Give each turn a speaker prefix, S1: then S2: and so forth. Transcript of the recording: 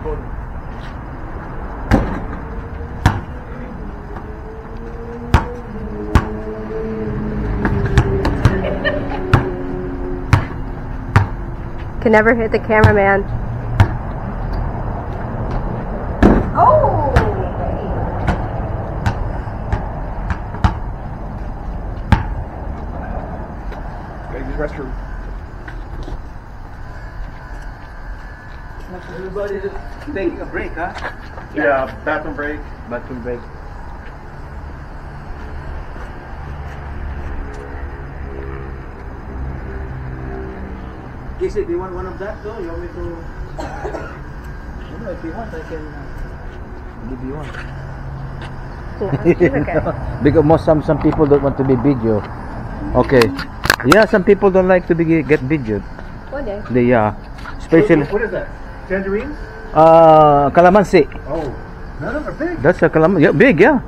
S1: Can never hit the cameraman. Oh!
S2: Gotta use restroom.
S3: Everybody just taking a break, huh?
S2: Yeah, bathroom break.
S3: Bathroom break. Casey, do you want one of that though? You want me to? If you want, I can give you one.
S1: Okay.
S3: Because some people don't want to be video. Okay. Yeah, some people don't like to get videoed.
S1: One day.
S3: They especially
S2: What is that? Tangerines?
S3: calamansi.
S2: Oh, none of them are big.
S3: That's a calamansi. Yeah, big, yeah.